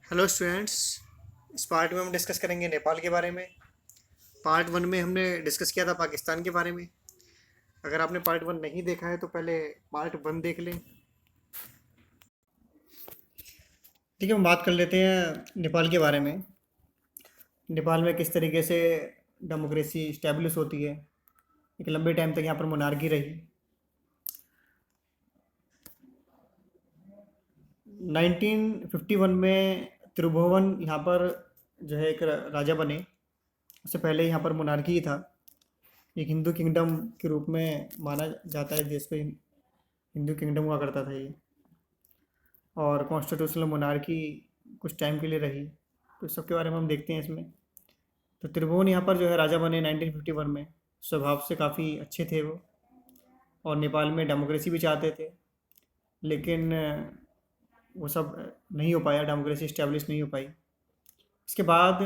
Hello students. इस part में हम डिस्कस करेंगे नेपाल के बारे में। पार्ट वन में हमने डिस्कस किया था पाकिस्तान के बारे में। अगर आपने पार्ट वन नहीं देखा है तो पहले पार्ट वन देख लें। ठीक है, हम बात कर लेते हैं नेपाल के बारे में। नेपाल में किस तरीके से डेमोक्रेसी इस्टेब्लिश होती है। एक लंबे टाइम तक यहाँ पर मोनार्की रही। 1951 में त्रिभुवन यहाँ पर जो है एक राजा बने। उससे पहले यहाँ पर मोनार्की ही था। एक हिंदू किंगडम के रूप में माना जाता है देश को। हिंदू किंगडम हुआ करता था ये। और कॉन्स्टिट्यूशनल मोनार्की कुछ टाइम के लिए रही। तो इस सब के बारे में हम देखते हैं इसमें। तो त्रिभुवन यहाँ पर जो है राजा बने 1951 में। स्वभाव से काफ़ी अच्छे थे वो, और नेपाल में डेमोक्रेसी भी चाहते थे। लेकिन वो सब नहीं हो पाया, डेमोक्रेसी इस्टेब्लिश नहीं हो पाई। इसके बाद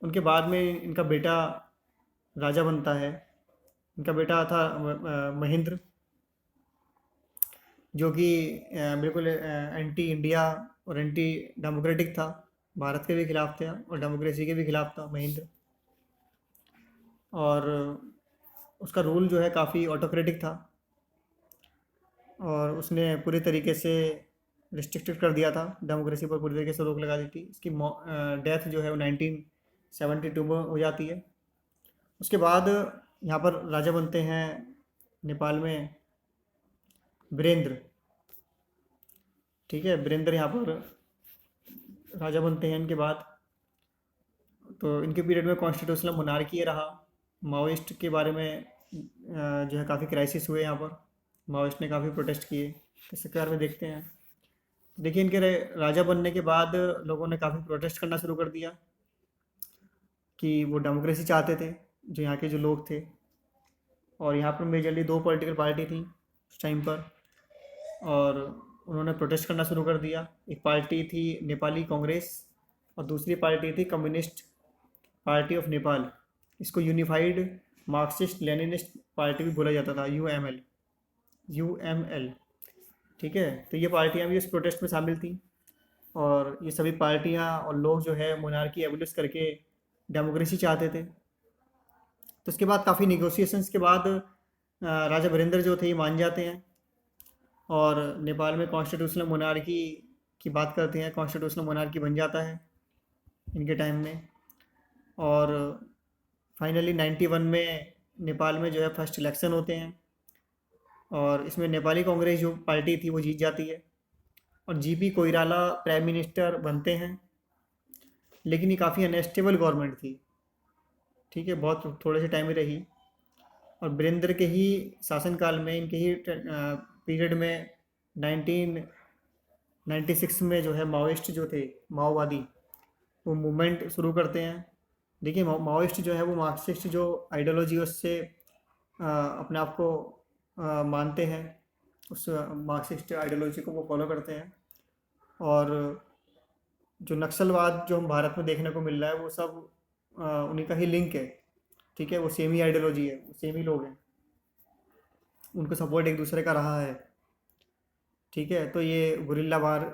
उनके बाद में इनका बेटा राजा बनता है। इनका बेटा था महेंद्र, जो कि बिल्कुल एंटी इंडिया और एंटी डेमोक्रेटिक था। भारत के भी खिलाफ था और डेमोक्रेसी के भी खिलाफ था महेंद्र। और उसका रूल जो है काफ़ी ऑटोक्रेटिक था, और उसने पूरी तरीके से रिस्ट्रिक्टेड कर दिया था डेमोक्रेसी पर, पूरी तरीके से रोक लगा दी थी। इसकी डेथ जो है वो 1972 में हो जाती है। उसके बाद यहाँ पर राजा बनते हैं नेपाल में वीरेंद्र। ठीक है, वीरेंद्र यहाँ पर राजा बनते हैं इनके बाद। तो इनके पीरियड में कॉन्स्टिट्यूशनल मोनार्की रहा। माओइस्ट के बारे में जो है काफ़ी क्राइसिस हुए यहाँ पर। माओइस्ट ने काफ़ी प्रोटेस्ट किए। इसके बारे में देखते हैं। देखिए, इनके राजा बनने के बाद लोगों ने काफ़ी प्रोटेस्ट करना शुरू कर दिया कि वो डेमोक्रेसी चाहते थे, जो यहाँ के जो लोग थे। और यहाँ पर मेजरली दो पॉलिटिकल पार्टी थी उस टाइम पर, और उन्होंने प्रोटेस्ट करना शुरू कर दिया। एक पार्टी थी नेपाली कांग्रेस, और दूसरी पार्टी थी कम्युनिस्ट पार्टी ऑफ नेपाल। इसको यूनिफाइड मार्क्सिस्ट लेनिनिस्ट पार्टी भी बोला जाता था, यूएमएल। यूएमएल। ठीक है, तो ये पार्टियां भी इस प्रोटेस्ट में शामिल थी। और ये सभी पार्टियां और लोग जो है मोनार्की एबोलिश करके डेमोक्रेसी चाहते थे। तो इसके बाद काफ़ी निगोशिएशंस के बाद राजा वीरेंद्र जो थे ये मान जाते हैं, और नेपाल में कॉन्स्टिट्यूशनल मोनार्की की बात करते हैं। कॉन्स्टिट्यूशनल मोनार्की बन जाता है इनके टाइम में। और फाइनली 91 में नेपाल में जो है फर्स्ट इलेक्शन होते हैं, और इसमें नेपाली कांग्रेस जो पार्टी थी वो जीत जाती है, और जीपी कोइराला प्राइम मिनिस्टर बनते हैं। लेकिन ये काफ़ी अनस्टेबल गवर्नमेंट थी। ठीक है, बहुत थोड़े से टाइम ही रही। और वीरेंद्र के ही शासनकाल में, इनके ही पीरियड में 1996 में जो है माओइस्ट जो थे, माओवादी, वो मूवमेंट शुरू करते हैं। देखिए, माओइस्ट जो है वो मार्क्सिस्ट जो आइडियोलॉजी उससे अपने आप को मानते हैं। उस मार्क्सिस्ट आइडियोलॉजी को वो फॉलो करते हैं। और जो नक्सलवाद जो हम भारत में देखने को मिल रहा है वो सब उन्हीं का ही लिंक है। ठीक है, वो सेम ही आइडियोलॉजी है, वो सेम ही लोग हैं, उनका सपोर्ट एक दूसरे का रहा है। ठीक है, तो ये गुरिल्ला वार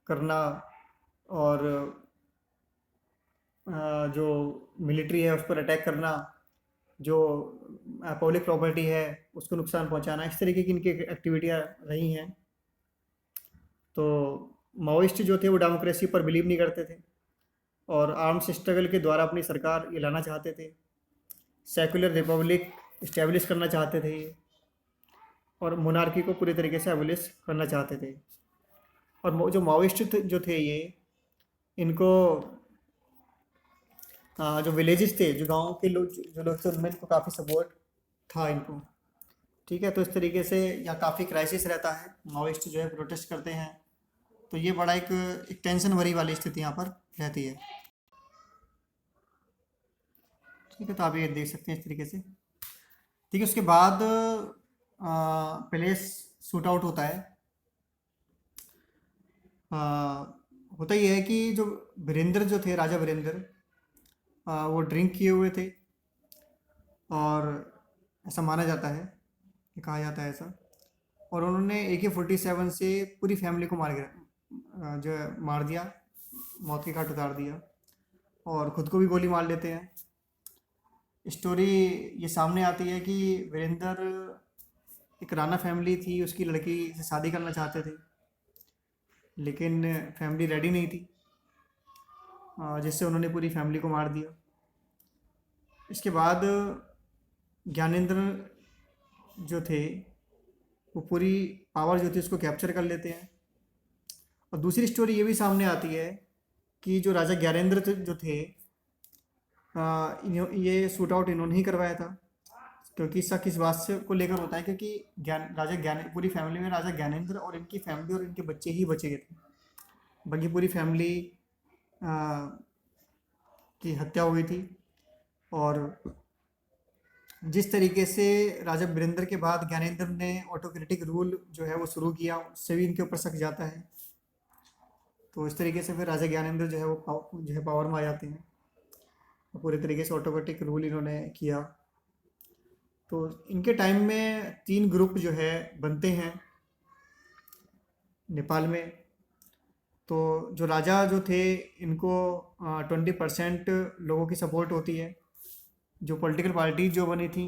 करना, और जो मिलिट्री है उस पर अटैक करना, जो पब्लिक प्रॉपर्टी है उसको नुकसान पहुंचाना, इस तरीके की इनकी एक्टिविटियाँ रही हैं। तो माओइस्ट जो थे वो डेमोक्रेसी पर बिलीव नहीं करते थे, और आर्म्स स्ट्रगल के द्वारा अपनी सरकार ये लाना चाहते थे। सेकुलर रिपब्लिक इस्टेब्लिश करना चाहते थे ये, और मोनार्की को पूरी तरीके से एबोलिश करना चाहते थे। और जो माओइस्ट जो थे ये, इनको जो विलेजेस थे, जो गांव के लोग, जो लोग थे, उनमें इनको काफ़ी सपोर्ट था इनको। ठीक है, तो इस तरीके से यहाँ काफ़ी क्राइसिस रहता है। माओइस्ट जो है प्रोटेस्ट करते हैं। तो ये बड़ा एक टेंशन भरी वाली स्थिति यहाँ पर रहती है। ठीक है, तो आप ये देख सकते हैं इस तरीके से। ठीक है, उसके बाद प्लेस शूट आउट होता है। आ, होता ये है कि जो वीरेंद्र जो थे, राजा वीरेंद्र, वो ड्रिंक किए हुए थे, और ऐसा माना जाता है, ये कहा जाता है ऐसा। और उन्होंने AK-47 से पूरी फैमिली को मार गिरा, जो है मार दिया। मौत के घाट उतार दिया और ख़ुद को भी गोली मार लेते हैं। स्टोरी ये सामने आती है कि वीरेंद्र एक राणा फैमिली थी, उसकी लड़की से शादी करना चाहते थे, लेकिन फैमिली रेडी नहीं थी, जिससे उन्होंने पूरी फैमिली को मार दिया। इसके बाद ज्ञानेंद्र जो थे वो पूरी पावर जो थी उसको कैप्चर कर लेते हैं। और दूसरी स्टोरी ये भी सामने आती है कि जो राजा ज्ञानेंद्र जो थे, ये शूट आउट इन्होंने ही करवाया था, क्योंकि शक इस बात से को लेकर होता है क्योंकि पूरी फैमिली में राजा ज्ञानेंद्र और इनकी फैमिली और इनके बच्चे ही बचे थे। बाकी पूरी फैमिली की हत्या हुई थी। और जिस तरीके से राजा वीरेंद्र के बाद ज्ञानेंद्र ने ऑटोक्रेटिक रूल जो है वो शुरू किया, उससे भी इनके ऊपर शक जाता है। तो इस तरीके से फिर राजा ज्ञानेंद्र जो है वो जो है पावर में आ जाते हैं और पूरे तरीके से ऑटोक्रेटिक रूल इन्होंने किया। तो इनके टाइम में 3 ग्रुप जो है बनते हैं नेपाल में। तो जो राजा जो थे इनको 20% लोगों की सपोर्ट होती है। जो पॉलिटिकल पार्टी जो बनी थी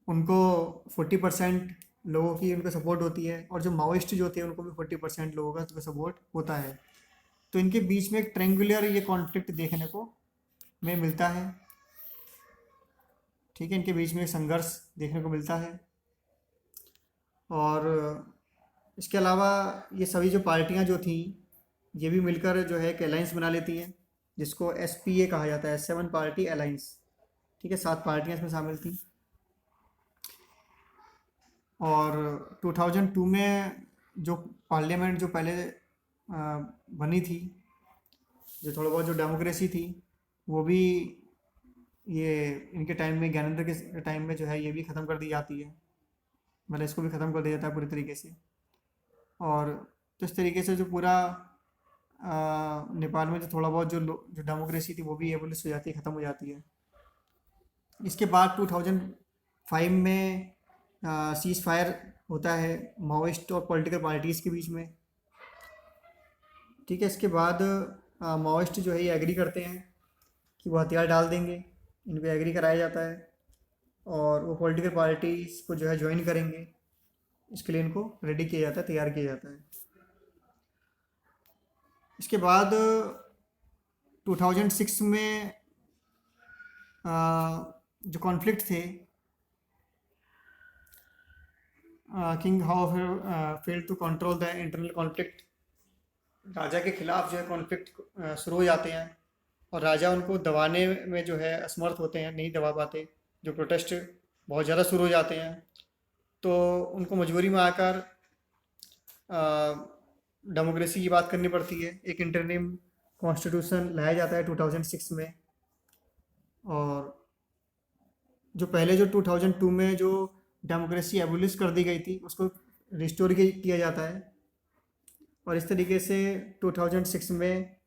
उनको 40% लोगों की उनको सपोर्ट होती है, और जो माओइस्ट जो थे उनको भी 40% लोगों का सपोर्ट होता है। तो इनके बीच में एक ट्रेंगुलर ये कॉन्फ्लिक्ट देखने को में मिलता है। ठीक है, इनके बीच में एक संघर्ष देखने को मिलता है। और इसके अलावा ये सभी जो पार्टियां जो थी ये भी मिलकर जो है एक अलायंस बना लेती हैं, जिसको SPA कहा जाता है, 7 पार्टी अलायंस। ठीक है, 7 पार्टियां इसमें शामिल थी। और 2002 में जो पार्लियामेंट जो पहले बनी थी, जो थोड़ा बहुत जो डेमोक्रेसी थी, वो भी ये इनके टाइम में, ज्ञानेंद्र के टाइम में जो है ये भी ख़त्म कर दी जाती है। मतलब इसको भी ख़त्म कर दिया जाता है पूरी तरीके से। और तो इस तरीके से जो पूरा नेपाल में जो थोड़ा बहुत जो डेमोक्रेसी थी वो भी एबोलिश हो जाती है, ख़त्म हो जाती है। इसके बाद 2005 में सीज़ फायर होता है माओइस्ट और पॉलिटिकल पार्टीज़ के बीच में। ठीक है, इसके बाद माओइस्ट जो है ये एग्री करते हैं कि वो हथियार डाल देंगे, इनको एग्री कराया जाता है, और वो पॉलिटिकल पार्टीज़ को जो है ज्वाइन करेंगे। इसके लिए इनको रेडी किया जाता है, तैयार किया जाता है। इसके बाद 2006 में जो कॉन्फ्लिक्ट थे, king how failed to control the internal conflict, राजा के खिलाफ जो है कॉन्फ्लिक्ट शुरू हो जाते हैं, और राजा उनको दबाने में जो है असमर्थ होते हैं, नहीं दबा पाते। जो प्रोटेस्ट बहुत ज़्यादा शुरू हो जाते हैं, तो उनको मजबूरी में आकर डेमोक्रेसी की बात करनी पड़ती है। एक इंटरनिम कॉन्स्टिट्यूशन लाया जाता है 2006 में। और जो पहले जो 2002 में जो डेमोक्रेसी एबोलिश कर दी गई थी उसको रिस्टोर किया जाता है। और इस तरीके से 2006 में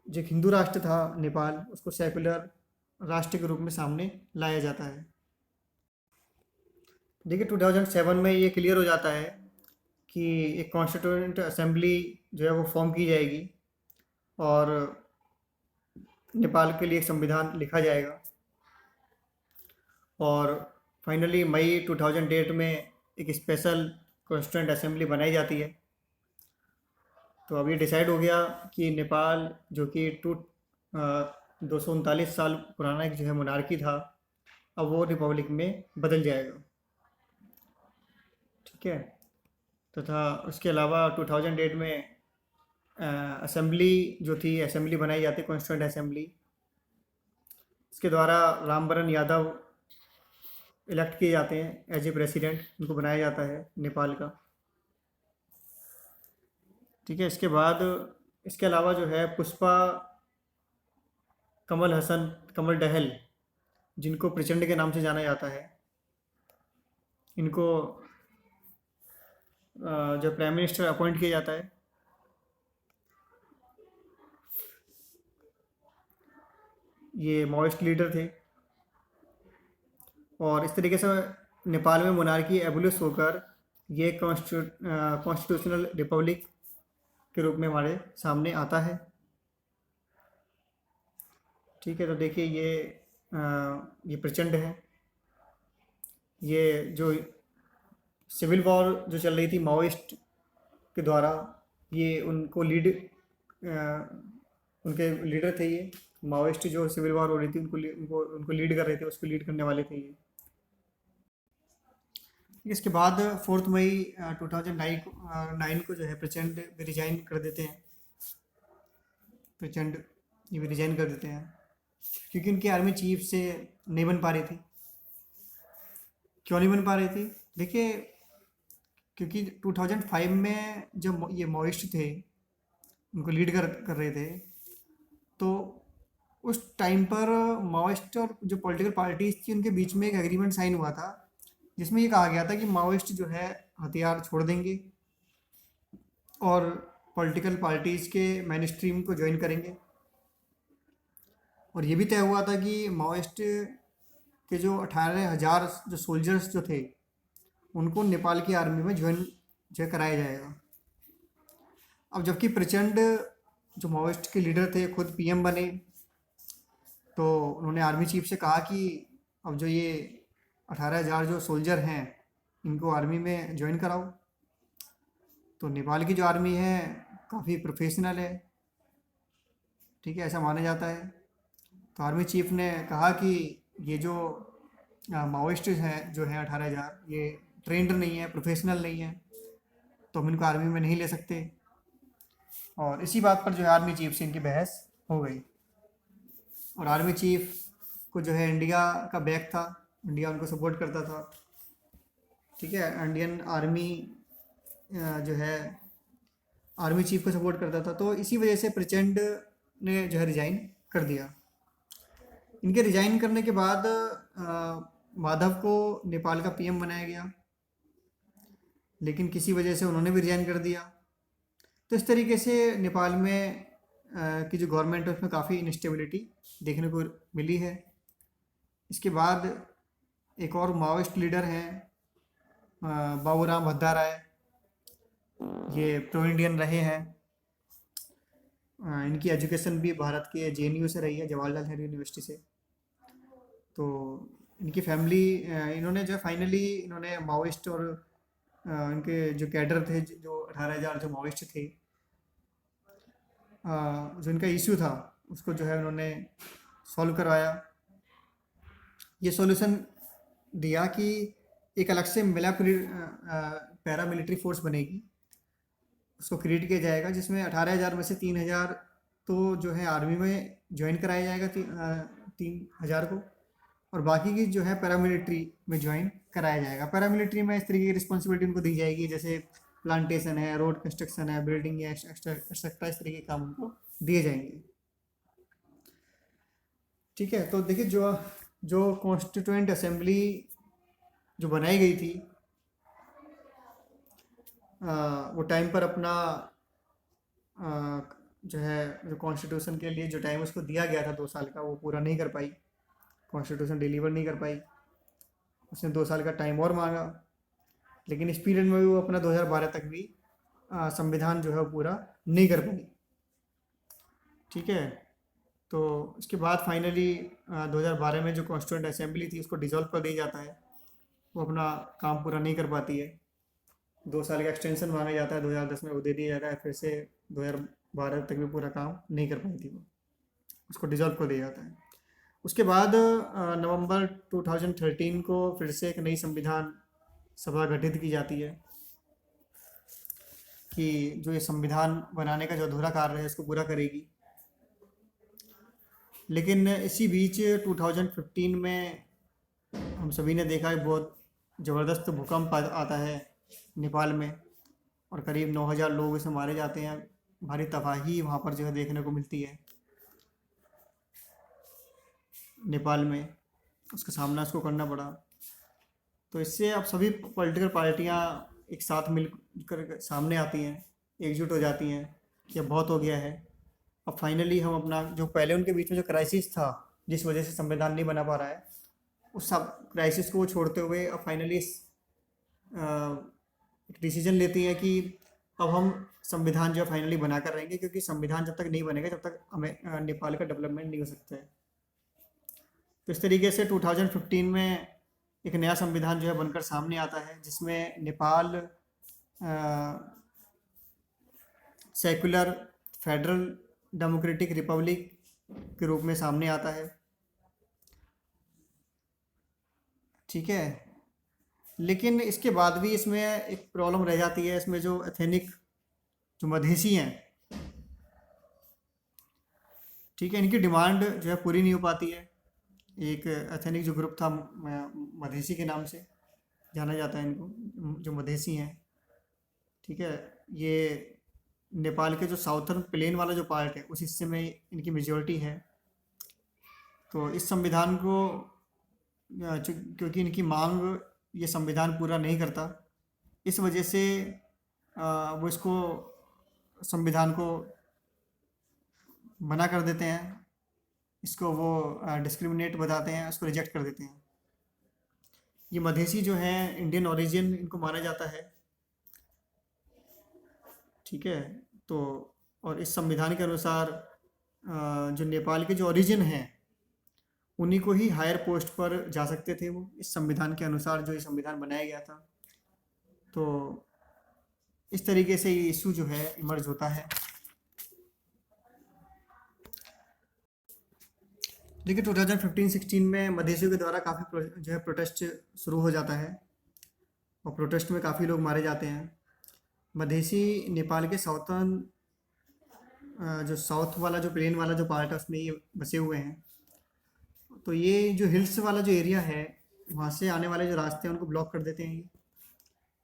जो हिंदू राष्ट्र था नेपाल, उसको सेकुलर राष्ट्र के रूप में सामने लाया जाता है। देखिए 2007 में ये क्लियर हो जाता है कि एक कॉन्स्टिट्यूएंट असेंबली जो है वो फॉर्म की जाएगी और नेपाल के लिए एक संविधान लिखा जाएगा। और फाइनली मई 2008 में एक स्पेशल कॉन्स्टिट्यूएंट असेंबली बनाई जाती है। तो अब ये डिसाइड हो गया कि नेपाल जो कि 239 साल पुराना एक जो है मोनार्की था, अब वो रिपब्लिक में बदल जाएगा। ठीक है, तथा उसके अलावा 2008 में असेंबली जो थी, असेंबली बनाई जाती है, कॉन्स्टिट्यूएंट असेंबली। इसके द्वारा रामवरण यादव इलेक्ट किए जाते हैं एज ए प्रेसिडेंट, उनको बनाया जाता है नेपाल का। ठीक है, इसके बाद इसके अलावा जो है पुष्पा कमल हसन कमल दहल, जिनको प्रचंड के नाम से जाना जाता है, इनको जो प्राइम मिनिस्टर अपॉइंट किया जाता है। ये माओइस्ट लीडर थे। और इस तरीके से नेपाल में मोनार्की एबोलिश होकर ये कॉन्स्टिट्यूशनल रिपब्लिक के रूप में हमारे सामने आता है। ठीक है, तो देखिए ये प्रचंड है। ये जो सिविल वॉर जो चल रही थी माओइस्ट के द्वारा, ये उनको उनके लीडर थे ये। माओइस्ट जो सिविल वॉर हो रही थी उनको लीड कर रहे थे, उसको लीड करने वाले थे ये। इसके बाद 4 मई 2009 को जो है प्रचंड भी रिजाइन कर देते हैं। प्रचंड ये भी रिजाइन कर देते हैं क्योंकि उनकी आर्मी चीफ से नहीं बन पा रही थी। क्यों नहीं बन पा रही थी? देखिए, क्योंकि 2005 में जब ये माओइस्ट थे, उनको लीड कर रहे थे, तो उस टाइम पर माओइस्ट और जो पॉलिटिकल पार्टीज थी उनके बीच में एक एग्रीमेंट साइन हुआ था, जिसमें ये कहा गया था कि माओइस्ट जो है हथियार छोड़ देंगे और पॉलिटिकल पार्टीज के मेन स्ट्रीम को ज्वाइन करेंगे। और ये भी तय हुआ था कि माओइस्ट के जो 18,000 जो सोल्जर्स जो थे उनको नेपाल की आर्मी में ज्वाइन जो कराया जाएगा। अब जबकि प्रचंड जो माओइस्ट के लीडर थे खुद पीएम बने, तो उन्होंने आर्मी चीफ से कहा कि अब जो ये 18,000 जो सोल्जर हैं इनको आर्मी में ज्वाइन कराओ। तो नेपाल की जो आर्मी है काफ़ी प्रोफेशनल है, ठीक है, ऐसा माना जाता है। तो आर्मी चीफ ने कहा कि ये जो माओइस्ट हैं जो हैं 18,000, ये ट्रेंड नहीं है, प्रोफेशनल नहीं है, तो हम इनको आर्मी में नहीं ले सकते। और इसी बात पर जो है आर्मी चीफ से इनकी बहस हो गई। और आर्मी चीफ को जो है इंडिया का बैक था, इंडिया उनको सपोर्ट करता था, ठीक है। इंडियन आर्मी जो है आर्मी चीफ को सपोर्ट करता था, तो इसी वजह से प्रचंड ने जो है रिज़ाइन कर दिया। इनके रिज़ाइन करने के बाद माधव को नेपाल का पीएम बनाया गया, लेकिन किसी वजह से उन्होंने भी रिज़ाइन कर दिया। तो इस तरीके से नेपाल में की जो गवर्नमेंट है उसमें काफ़ी इनस्टेबिलिटी देखने को मिली है। इसके बाद एक और माओइस्ट लीडर हैं बाबूराम भद्दाराय, ये प्रो इंडियन रहे हैं। इनकी एजुकेशन भी भारत के जेएनयू से रही है, जवाहरलाल नेहरू यूनिवर्सिटी से। तो इनकी फैमिली इन्होंने जो फाइनली इन्होंने माओइस्ट और इनके जो कैडर थे जो 18,000 जो माओइस्ट थे, जो इनका इश्यू था उसको जो है उन्होंने सॉल्व करवाया। ये सॉल्यूशन दिया कि एक अलग से पैरा मिलिट्री फोर्स बनेगी, उसको क्रिएट किया जाएगा, जिसमें 18,000 में से 3,000 तो जो है आर्मी में ज्वाइन कराया जाएगा, 3,000 को, और बाकी की जो है पैरामिलिट्री में ज्वाइन कराया जाएगा। पैरामिलिट्री में इस तरीके की रिस्पॉन्सिबिलिटी उनको दी जाएगी, जैसे प्लांटेशन है, रोड कंस्ट्रक्शन है, बिल्डिंग है, एक्सेट्रा, इस तरीके के काम उनको दिए जाएंगे, ठीक है। तो देखिए, जो कॉन्स्टिट्यूएंट असेंबली जो बनाई गई थी वो टाइम पर अपना जो है जो कॉन्स्टिट्यूशन के लिए जो टाइम उसको दिया गया था 2 साल का, वो पूरा नहीं कर पाई, कॉन्स्टिट्यूशन डिलीवर नहीं कर पाई। उसने 2 साल का टाइम और मांगा, लेकिन इस पीरियड में भी वो अपना 2012 तक भी संविधान जो है वो पूरा नहीं कर पाई, ठीक है। तो इसके बाद फाइनली 2012 में जो कॉन्स्टिट्यूएंट असेंबली थी उसको डिसॉल्व कर दिया जाता है, वो अपना काम पूरा नहीं कर पाती है। 2 साल का एक्सटेंशन मांगा जाता है, 2010 में वो दे दिया जाता है, फिर से 2012 तक भी पूरा काम नहीं कर पाई थी वो, उसको डिसॉल्व कर दिया जाता है। उसके बाद नवंबर 2013 को फिर से एक नई संविधान सभा गठित की जाती है कि जो ये संविधान बनाने का जो अधूरा कार्य है उसको पूरा करेगी। लेकिन इसी बीच 2015 में हम सभी ने देखा कि बहुत ज़बरदस्त भूकंप आता है नेपाल में, और करीब 9,000 लोग इसमें मारे जाते हैं। भारी तबाही वहाँ पर जो है देखने को मिलती है नेपाल में, उसका सामना उसको करना पड़ा। तो इससे अब सभी पॉलिटिकल पार्टियाँ एक साथ मिल कर सामने आती हैं, एकजुट हो जाती हैं कि अब बहुत हो गया है। अब फाइनली हम अपना जो पहले उनके बीच में जो क्राइसिस था, जिस वजह से संविधान नहीं बना पा रहा है, उस सब क्राइसिस को छोड़ते हुए अब फाइनली एक डिसीजन लेती है कि अब हम संविधान जो है फाइनली बना कर रहेंगे, क्योंकि संविधान जब तक नहीं बनेगा तब तक हमें नेपाल का डेवलपमेंट नहीं हो सकता है। तो इस तरीके से 2015 में एक नया संविधान जो है बनकर सामने आता है, जिसमें Nepal secular federal democratic Republic के रूप में सामने आता है। ठीक है, लेकिन इसके बाद भी इसमें एक प्रॉब्लम रह जाती है। इसमें जो एथेनिक जो मधेसी हैं, ठीक है, इनकी डिमांड जो है पूरी नहीं हो पाती है। एक एथेनिक जो ग्रुप था मधेसी के नाम से जाना जाता है इनको, जो मधेसी हैं, ठीक है, ये नेपाल के जो साउथर्न प्लेन वाला जो पार्ट है उस हिस्से में इनकी मेजॉरिटी है। तो इस संविधान को क्योंकि इनकी मांग ये संविधान पूरा नहीं करता, इस वजह से वो इसको संविधान को मना कर देते हैं, इसको वो डिस्क्रिमिनेट बताते हैं, उसको रिजेक्ट कर देते हैं। ये मधेसी जो हैं इंडियन ओरिजिन इनको माना जाता है। ठीक है, तो और इस संविधान के अनुसार जो नेपाल के जो ओरिजिन हैं उन्हीं को ही हायर पोस्ट पर जा सकते थे वो, इस संविधान के अनुसार जो ये संविधान बनाया गया था। तो इस तरीके से ये इशू जो है इमर्ज होता है। देखिए 2015-16 में मधेसियों के द्वारा काफ़ी जो है प्रोटेस्ट शुरू हो जाता है, और प्रोटेस्ट में काफ़ी लोग मारे जाते हैं। मधेसी नेपाल के साउथर्न जो साउथ वाला जो प्लेन वाला जो पार्ट है उसमें ये बसे हुए हैं। तो ये जो हिल्स वाला जो एरिया है वहाँ से आने वाले जो रास्ते हैं उनको ब्लॉक कर देते हैं।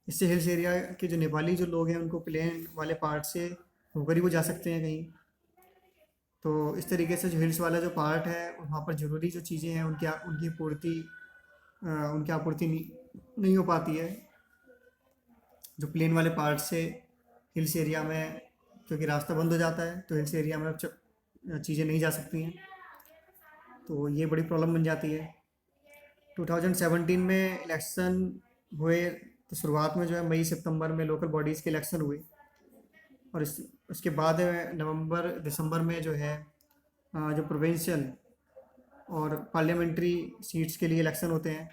इससे हिल्स एरिया के जो नेपाली जो लोग हैं उनको प्लेन वाले पार्ट से होकर ही वो जा सकते हैं कहीं। तो इस तरीके से जो हिल्स वाला जो पार्ट है वहाँ पर ज़रूरी जो चीज़ें हैं उनकी आपूर्ति नहीं हो पाती है। जो प्लेन वाले पार्ट से हिल्स एरिया में, क्योंकि रास्ता बंद हो जाता है तो हिल्स एरिया में अब चीज़ें नहीं जा सकती हैं, तो ये बड़ी प्रॉब्लम बन जाती है। 2017 में इलेक्शन हुए, तो शुरुआत में जो है मई सितंबर में लोकल बॉडीज़ के इलेक्शन हुए, और उसके बाद नवंबर दिसंबर में जो है जो प्रोविंशियल और पार्लियामेंट्री सीट्स के लिए इलेक्शन होते हैं,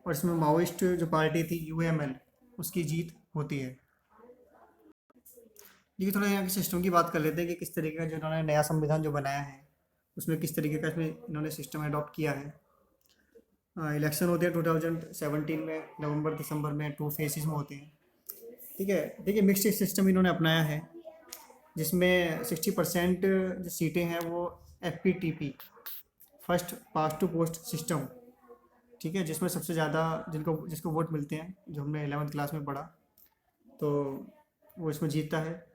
और इसमें माओइस्ट जो पार्टी थी UML उसकी जीत होती है। देखिए थोड़ा यहाँ के सिस्टम की बात कर लेते हैं कि किस तरीके का जो इन्होंने नया संविधान जो बनाया है उसमें किस तरीके का इसमें इन्होंने सिस्टम अडॉप्ट किया है। इलेक्शन होते हैं 2017 में नवंबर दिसंबर में, 2 फेजेस में होते हैं। ठीक है, देखिए मिक्स्ड सिस्टम इन्होंने अपनाया है, जिसमें 60% जो सीटें हैं वो FPTP first past to post system, ठीक है, जिसमें सबसे ज़्यादा जिसको वोट मिलते हैं, जो हमने 11th क्लास में पढ़ा, तो वो इसमें जीतता है।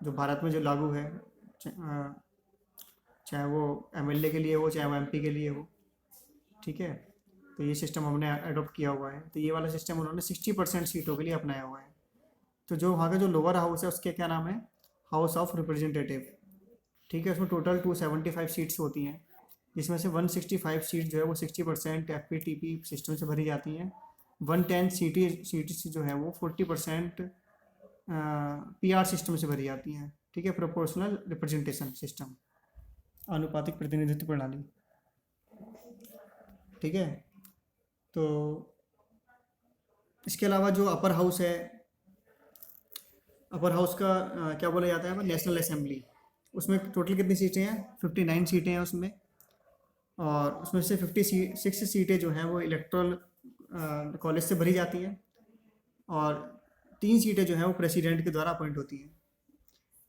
जो भारत में जो लागू है, चाहे वो MLA के लिए हो चाहे वो MP के लिए हो, ठीक है, तो ये सिस्टम हमने अडोप्ट किया हुआ है। तो ये वाला सिस्टम उन्होंने 60% सीटों के लिए अपनाया हुआ है। तो जो वहाँ का जो लोअर हाउस है उसके क्या नाम है, हाउस ऑफ रिप्रेजेंटेटिव, ठीक है, उसमें टोटल 275 सीट्स होती हैं, जिसमें से 165 सीट जो है वो 60% FPTP सिस्टम से भरी जाती हैं। 110 सीट्स जो है वो 40% PR सिस्टम से भरी जाती हैं। ठीक है, प्रोपोर्शनल रिप्रेजेंटेशन सिस्टम, आनुपातिक प्रतिनिधित्व प्रणाली। ठीक है, तो इसके अलावा जो अपर हाउस है, अपर हाउस का क्या बोला जाता है, नेशनल असेंबली, उसमें टोटल कितनी सीटें हैं, 59 सीटें हैं उसमें, और उसमें से 56 सीटें जो हैं वो इलेक्टोरल कॉलेज से भरी जाती हैं, और 3 सीटें जो हैं वो प्रेसिडेंट के द्वारा अपॉइंट होती हैं।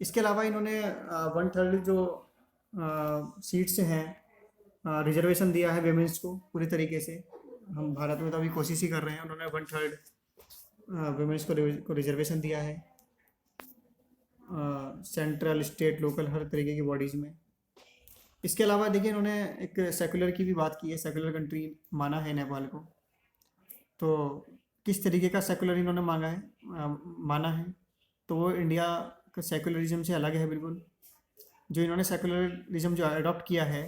इसके अलावा इन्होंने 1/3 जो सीट्स हैं रिजर्वेशन दिया है वेमेंस को पूरी तरीके से। हम भारत में तो अभी कोशिश ही कर रहे हैं, उन्होंने 1/3 वेमेंस को रिजर्वेशन दिया है सेंट्रल, स्टेट, लोकल, हर तरीके की बॉडीज़ में। इसके अलावा देखिए इन्होंने एक सेकुलर की भी बात की है, सेकुलर कंट्री माना है नेपाल को। तो किस तरीके का सेकुलर इन्होंने माना है, तो वो इंडिया का सेकुलरिज्म से अलग है बिल्कुल। जो इन्होंने सेकुलरिज्म जो अडॉप्ट किया है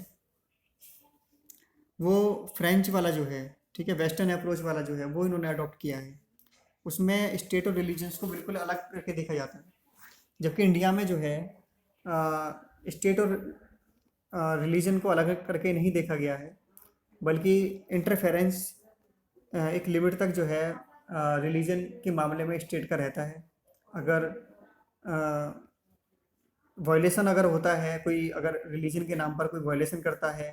वो फ्रेंच वाला जो है, ठीक है, वेस्टर्न अप्रोच वाला जो है वो इन्होंने अडॉप्ट किया है। उसमें स्टेट और रिलीजन्स को बिल्कुल अलग करके देखा जाता है। जबकि इंडिया में जो है स्टेट और रिलीजन को अलग करके नहीं देखा गया है, बल्कि इंटरफेरेंस एक लिमिट तक जो है रिलीजन के मामले में स्टेट का रहता है। अगर वायलेशन अगर होता है, कोई अगर रिलीजन के नाम पर कोई वायलेशन करता है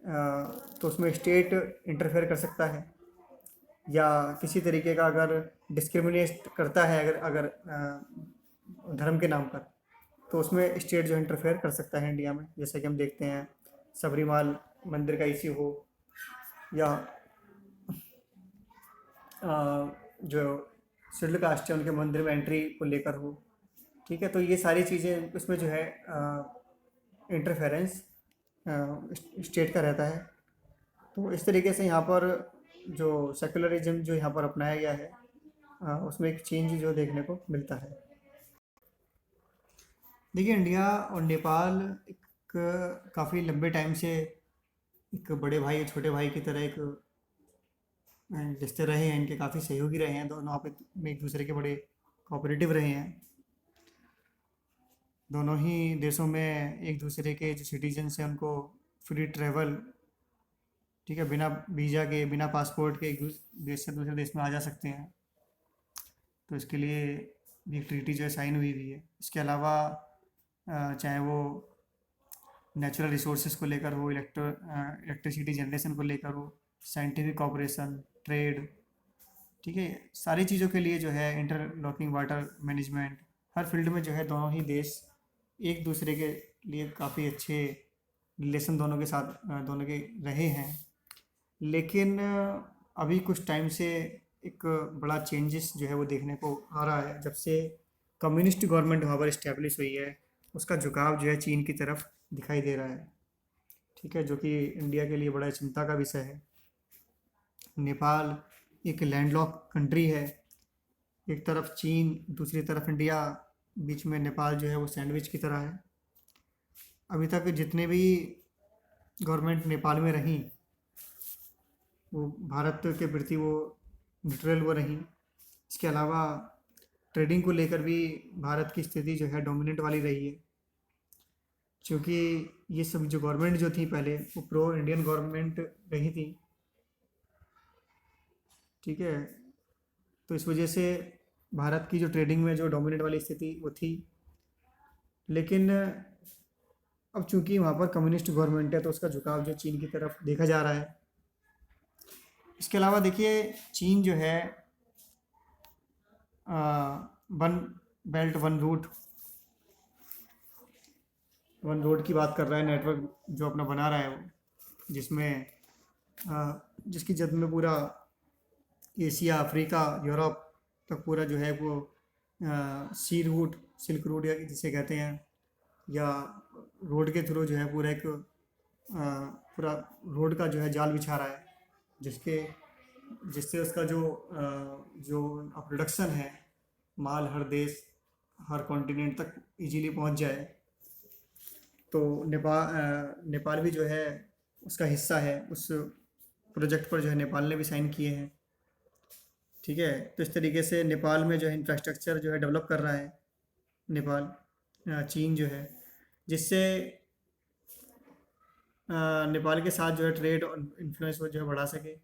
तो उसमें स्टेट इंटरफेयर कर सकता है। या किसी तरीके का अगर डिस्क्रिमिनेट करता है अगर अगर धर्म के नाम पर, तो उसमें स्टेट जो इंटरफेयर कर सकता है इंडिया में। जैसे कि हम देखते हैं सबरीमाल मंदिर का इश्यू हो, या जो शेड्यूल कास्ट है उनके मंदिर में एंट्री को लेकर हो। ठीक है, तो ये सारी चीज़ें उसमें जो है इंटरफेरेंस स्टेट का रहता है। तो इस तरीके से यहाँ पर जो सेकुलरिज्म जो यहाँ पर अपनाया गया है उसमें एक चेंज जो देखने को मिलता है। देखिए, इंडिया और नेपाल एक काफ़ी लंबे टाइम से एक बड़े भाई छोटे भाई की तरह एक रिश्ते रहे हैं। इनके काफ़ी सहयोगी रहे हैं, दोनों आप में एक दूसरे के बड़े कोऑपरेटिव रहे हैं। दोनों ही देशों में एक दूसरे के जो सिटीजन्स हैं उनको फ्री ट्रैवल, ठीक है, बिना वीज़ा के बिना पासपोर्ट के एक देश से दूसरे देश में आ जा सकते हैं। तो इसके लिए भी ट्रीटी जो है साइन हुई हुई है। इसके अलावा चाहे वो नेचुरल रिसोर्सेज को लेकर हो, इलेक्ट्रिसिटी जनरेशन को लेकर हो, साइंटिफिक कॉपरेशन, ट्रेड, ठीक है, सारी चीज़ों के लिए जो है इंटरलॉकिंग वाटर मैनेजमेंट, हर फील्ड में जो है दोनों ही देश एक दूसरे के लिए काफ़ी अच्छे रिलेशन दोनों के साथ दोनों के रहे हैं। लेकिन अभी कुछ टाइम से एक बड़ा चेंजेस जो है वो देखने को आ रहा है। जब से कम्युनिस्ट गवर्नमेंट वहाँ पर इस्टेब्लिश हुई है, उसका झुकाव जो है चीन की तरफ दिखाई दे रहा है। ठीक है, जो कि इंडिया के लिए बड़ा चिंता का विषय है। नेपाल एक लैंडलॉक कंट्री है, एक तरफ चीन, दूसरी तरफ इंडिया, बीच में नेपाल जो है वो सैंडविच की तरह है। अभी तक जितने भी गवर्नमेंट नेपाल में रहीं वो भारत के प्रति वो न्यूट्रल वो रहीं। इसके अलावा ट्रेडिंग को लेकर भी भारत की स्थिति जो है डोमिनेंट वाली रही है, क्योंकि ये सब जो गवर्नमेंट जो थी पहले वो प्रो इंडियन गवर्नमेंट रही थी। ठीक है, तो इस वजह से भारत की जो ट्रेडिंग में जो डोमिनेंट वाली स्थिति वो थी। लेकिन अब चूंकि वहाँ पर कम्युनिस्ट गवर्नमेंट है तो उसका झुकाव जो चीन की तरफ देखा जा रहा है। इसके अलावा देखिए, चीन जो है वन बेल्ट वन रोड की बात कर रहा है, नेटवर्क जो अपना बना रहा है वो, जिसमें जिसकी जद में पूरा एशिया, अफ्रीका, यूरोप तक पूरा जो है वो सिल्क रूट या जिसे कहते हैं, या रोड के थ्रू जो है पूरा एक पूरा रोड का जो है जाल बिछा रहा है, जिससे उसका जो प्रोडक्शन है, माल हर देश हर कॉन्टिनेंट तक इजीली पहुंच जाए। तो नेपाल भी जो है उसका हिस्सा है, उस प्रोजेक्ट पर जो है नेपाल ने भी साइन किए हैं। ठीक है, तो इस तरीके से नेपाल में जो है इंफ्रास्ट्रक्चर जो है डेवलप कर रहा है नेपाल, चीन जो है, जिससे नेपाल के साथ जो है ट्रेड और इन्फ्लुएंस वो जो है बढ़ा सके।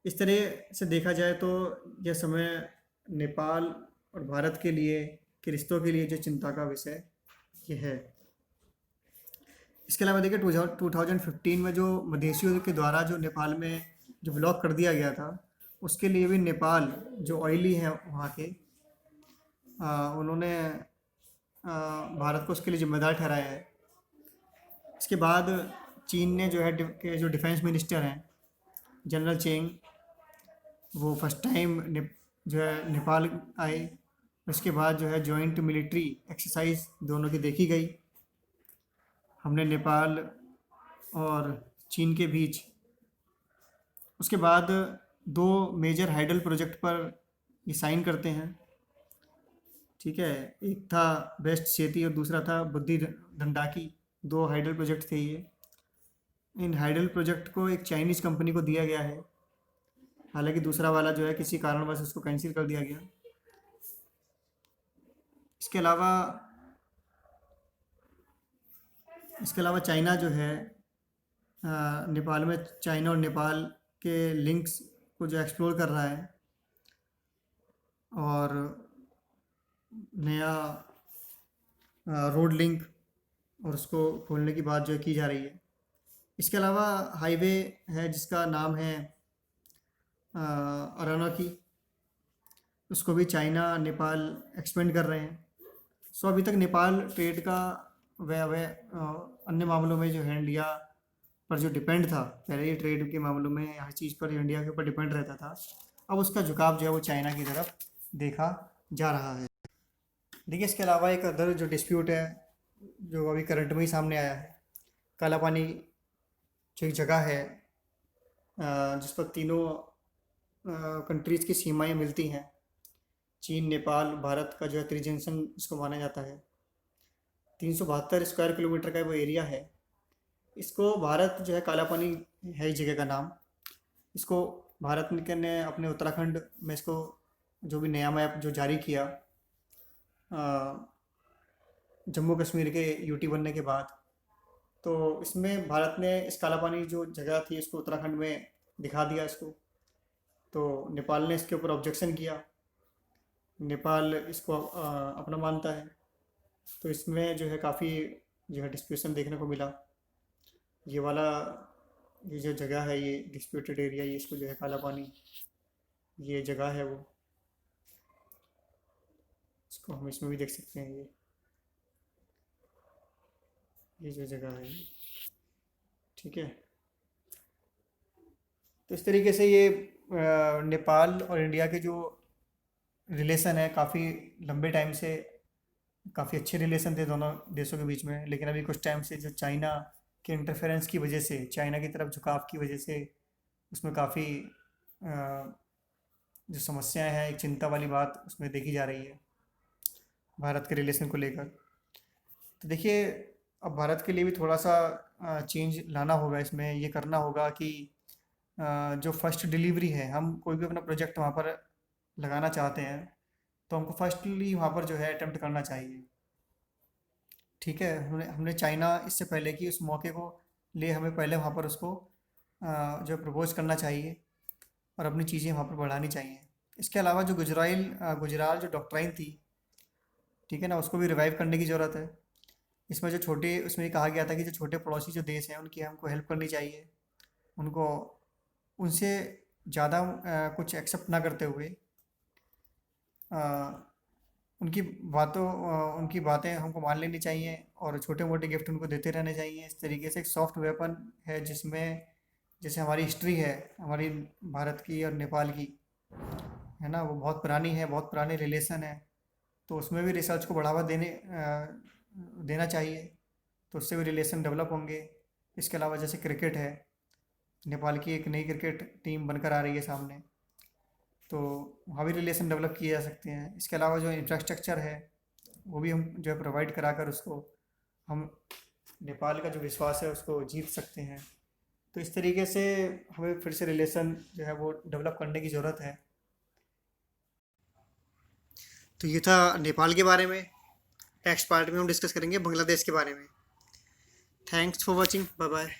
इस तरह से देखा जाए तो यह समय नेपाल और भारत के लिए के रिश्तों के लिए जो चिंता का विषय ये है। इसके अलावा देखिए 2015 में जो मदेशियों के द्वारा जो नेपाल में जो ब्लॉक कर दिया गया था, उसके लिए भी नेपाल जो ऑयली है वहाँ के, उन्होंने भारत को उसके लिए जिम्मेदार ठहराया है। इसके बाद चीन ने जो है के जो डिफेंस मिनिस्टर हैं जनरल चेंग, वो फर्स्ट टाइम जो है नेपाल आए। उसके बाद जो है जॉइंट मिलिट्री एक्सरसाइज दोनों की देखी गई। हमने नेपाल और चीन के बीच उसके बाद 2 मेजर हाइडल प्रोजेक्ट पर ये साइन करते हैं। ठीक है, एक था वेस्ट सेती और दूसरा था बुद्धि गंडकी, 2 हाइडल प्रोजेक्ट थे ये। इन हाइडल प्रोजेक्ट को एक चाइनीज़ कंपनी को दिया गया है। हालांकि दूसरा वाला जो है किसी कारणवश उसको कैंसिल कर दिया गया। इसके अलावा चाइना जो है नेपाल में, चाइना और नेपाल के लिंक्स को जो एक्सप्लोर कर रहा है और नया रोड लिंक और उसको खोलने की बात जो है की जा रही है। इसके अलावा हाईवे है जिसका नाम है अरानाकी, उसको भी चाइना नेपाल एक्सपेंड कर रहे हैं। सो अभी तक नेपाल ट्रेड का वे अन्य मामलों में जो है इंडिया पर जो डिपेंड था, पहले ही ट्रेड के मामलों में हर चीज़ पर इंडिया के ऊपर डिपेंड रहता था, अब उसका झुकाव जो है वो चाइना की तरफ देखा जा रहा है। देखिए, इसके अलावा एक अदर जो डिस्प्यूट है जो अभी करंट में ही सामने आया है, काला पानी जो एक जगह है जिस पर तीनों कंट्रीज़ की सीमाएं मिलती हैं। चीन, नेपाल, भारत का जो है त्रिजंक्शन इसको माना जाता है। 372 स्क्वायर किलोमीटर का वो एरिया है। इसको भारत जो है, काला पानी है इस जगह का नाम, इसको भारत ने अपने उत्तराखंड में इसको जो भी नया मैप जो जारी किया जम्मू कश्मीर के यूटी बनने के बाद, तो इसमें भारत ने इस काला पानी जो जगह थी इसको उत्तराखंड में दिखा दिया इसको। तो नेपाल ने इसके ऊपर ऑब्जेक्शन किया, नेपाल इसको अपना मानता है। तो इसमें जो है काफ़ी जो है डिस्प्यूशन देखने को मिला। ये वाला ये जो जगह है, ये डिस्प्यूटेड एरिया, ये इसको जो है काला पानी, ये जगह है वो, इसको हम इसमें भी देख सकते हैं। ये जो जगह है, ठीक है। तो इस तरीके से ये नेपाल और इंडिया के जो रिलेशन है, काफ़ी लंबे टाइम से काफ़ी अच्छे रिलेशन थे दोनों देशों के बीच में। लेकिन अभी कुछ टाइम से जो चाइना के इंटरफेरेंस की वजह से, चाइना की तरफ झुकाव की वजह से, उसमें काफ़ी जो समस्याएं हैं, एक चिंता वाली बात उसमें देखी जा रही है भारत के रिलेशन को लेकर। तो देखिए, अब भारत के लिए भी थोड़ा सा चेंज लाना होगा इसमें। ये करना होगा कि जो फर्स्ट डिलीवरी है, हम कोई भी अपना प्रोजेक्ट वहाँ पर लगाना चाहते हैं तो हमको फर्स्टली वहाँ पर जो है अटेम्प्ट करना चाहिए। ठीक है, हमने चाइना इससे पहले कि उस मौके को ले, हमें पहले वहाँ पर उसको जो प्रपोज करना चाहिए और अपनी चीज़ें वहाँ पर बढ़ानी चाहिए। इसके अलावा जो गुजराल जो डॉक्ट्राइन थी, ठीक है ना, उसको भी रिवाइव करने की ज़रूरत है। इसमें जो छोटे, उसमें ये कहा गया था कि जो छोटे पड़ोसी जो देश हैं उनकी हमको हेल्प करनी चाहिए, उनको उनसे ज़्यादा कुछ एक्सेप्ट ना करते हुए उनकी बातें हमको मान लेनी चाहिए और छोटे मोटे गिफ्ट उनको देते रहने चाहिए। इस तरीके से एक सॉफ्ट वेपन है जिसमें, जैसे हमारी हिस्ट्री है हमारी भारत की और नेपाल की, है ना, वो बहुत पुरानी है, बहुत पुराने रिलेशन है। तो उसमें भी रिसर्च को बढ़ावा देना चाहिए, तो उससे भी रिलेशन डेवलप होंगे। इसके अलावा जैसे क्रिकेट है, नेपाल की एक नई क्रिकेट टीम बनकर आ रही है सामने, तो वहाँ भी रिलेशन डेवलप किए जा सकते हैं। इसके अलावा जो इंफ्रास्ट्रक्चर है वो भी हम जो है प्रोवाइड कराकर उसको हम नेपाल का जो विश्वास है उसको जीत सकते हैं। तो इस तरीके से हमें फिर से रिलेशन जो है वो डेवलप करने की ज़रूरत है। तो ये था नेपाल के बारे में। नेक्स्ट पार्ट में हम डिस्कस करेंगे बांग्लादेश के बारे में। Thanks for watching, bye bye.